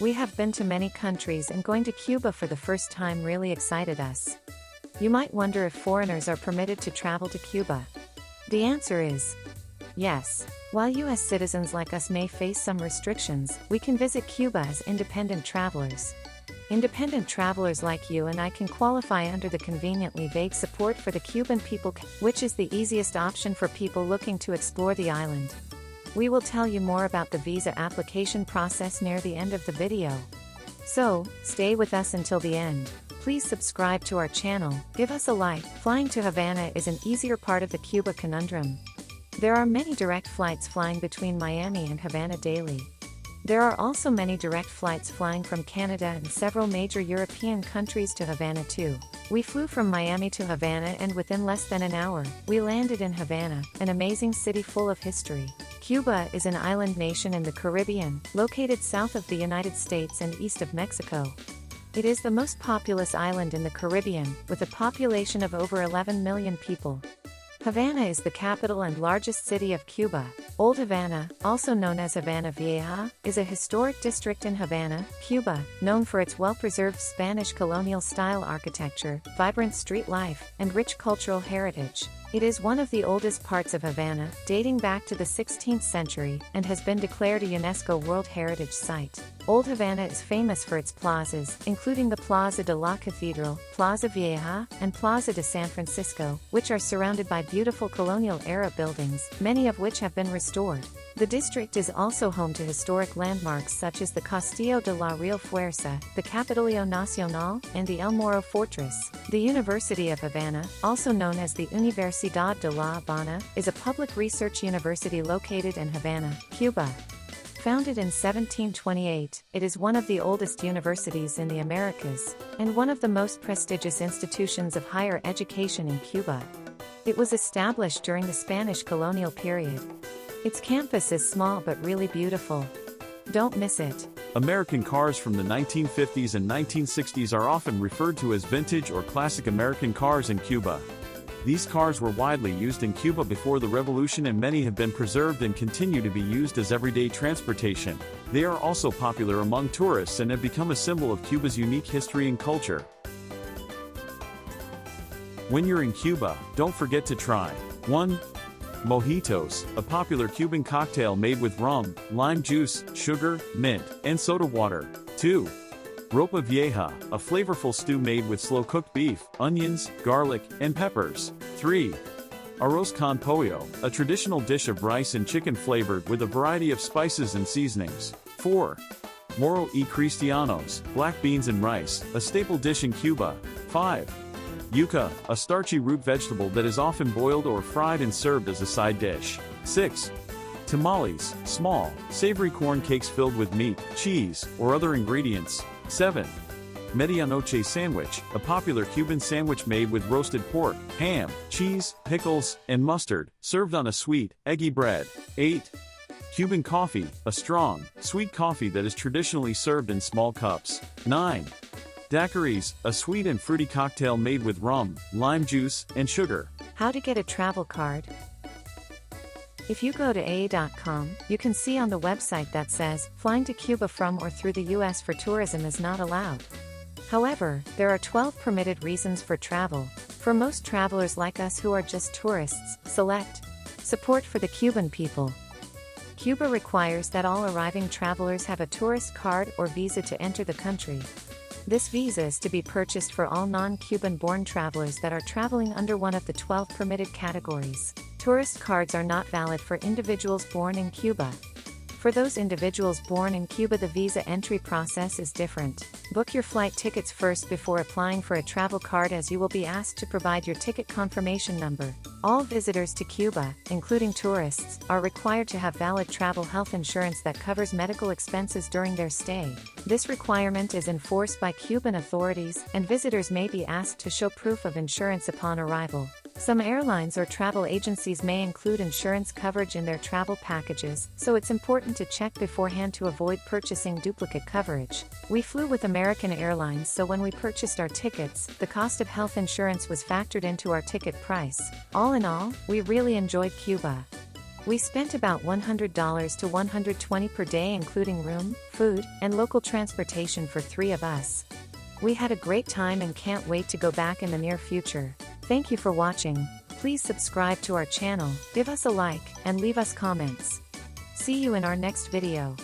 We have been to many countries and going to Cuba for the first time really excited us. You might wonder if foreigners are permitted to travel to Cuba. The answer is yes. While U.S. citizens like us may face some restrictions, we can visit Cuba as independent travelers. Independent travelers like you and I can qualify under the conveniently vague support for the Cuban people, which is the easiest option for people looking to explore the island. We will tell you more about the visa application process near the end of the video. So, stay with us until the end. Please subscribe to our channel, give us a like. Flying to Havana is an easier part of the Cuba conundrum. There are many direct flights flying between Miami and Havana daily. There are also many direct flights flying from Canada and several major European countries to Havana too. We flew from Miami to Havana and within less than an hour, we landed in Havana, an amazing city full of history. Cuba is an island nation in the Caribbean, located south of the United States and east of Mexico. It is the most populous island in the Caribbean, with a population of over 11 million people. Havana is the capital and largest city of Cuba. Old Havana, also known as Havana Vieja, is a historic district in Havana, Cuba, known for its well-preserved Spanish colonial-style architecture, vibrant street life, and rich cultural heritage. It is one of the oldest parts of Havana, dating back to the 16th century, and has been declared a UNESCO World Heritage Site. Old Havana is famous for its plazas, including the Plaza de la Cathedral, Plaza Vieja, and Plaza de San Francisco, which are surrounded by beautiful colonial-era buildings, many of which have been restored. The district is also home to historic landmarks such as the Castillo de la Real Fuerza, the Capitolio Nacional, and the El Morro Fortress. The University of Havana, also known as the Universidad de La Habana, is a public research university located in Havana, Cuba. Founded in 1728, it is one of the oldest universities in the Americas, and one of the most prestigious institutions of higher education in Cuba. It was established during the Spanish colonial period. Its campus is small but really beautiful. Don't miss it. American cars from the 1950s and 1960s are often referred to as vintage or classic American cars in Cuba. These cars were widely used in Cuba before the revolution and many have been preserved and continue to be used as everyday transportation. They are also popular among tourists and have become a symbol of Cuba's unique history and culture. When you're in Cuba, don't forget to try 1. Mojitos, a popular Cuban cocktail made with rum, lime juice, sugar, mint, and soda water. 2. Ropa Vieja, a flavorful stew made with slow-cooked beef, onions, garlic, and peppers. 3. Arroz con pollo, a traditional dish of rice and chicken flavored with a variety of spices and seasonings. 4. Moro y Cristianos, black beans and rice, a staple dish in Cuba. 5. Yuca, a starchy root vegetable that is often boiled or fried and served as a side dish. 6. Tamales, small, savory corn cakes filled with meat, cheese, or other ingredients. 7. Medianoche sandwich, a popular Cuban sandwich made with roasted pork, ham, cheese, pickles, and mustard, served on a sweet, eggy bread. 8. Cuban coffee, a strong, sweet coffee that is traditionally served in small cups. 9. Daiquiris, a sweet and fruity cocktail made with rum, lime juice, and sugar. How to get a travel card? If you go to AA.com, you can see on the website that says, flying to Cuba from or through the US for tourism is not allowed. However, there are 12 permitted reasons for travel. For most travelers like us who are just tourists, select support for the Cuban people. Cuba requires that all arriving travelers have a tourist card or visa to enter the country. This visa is to be purchased for all non-Cuban-born travelers that are traveling under one of the 12 permitted categories. Tourist cards are not valid for individuals born in Cuba. For those individuals born in Cuba, the visa entry process is different. Book your flight tickets first before applying for a travel card, as you will be asked to provide your ticket confirmation number. All visitors to Cuba, including tourists, are required to have valid travel health insurance that covers medical expenses during their stay. This requirement is enforced by Cuban authorities, and visitors may be asked to show proof of insurance upon arrival. Some airlines or travel agencies may include insurance coverage in their travel packages, so it's important to check beforehand to avoid purchasing duplicate coverage. We flew with American Airlines, so when we purchased our tickets, the cost of health insurance was factored into our ticket price. All in all, we really enjoyed Cuba. We spent about $100 to $120 per day including room, food, and local transportation for 3 of us. We had a great time and can't wait to go back in the near future. Thank you for watching. Please subscribe to our channel, give us a like, and leave us comments. See you in our next video.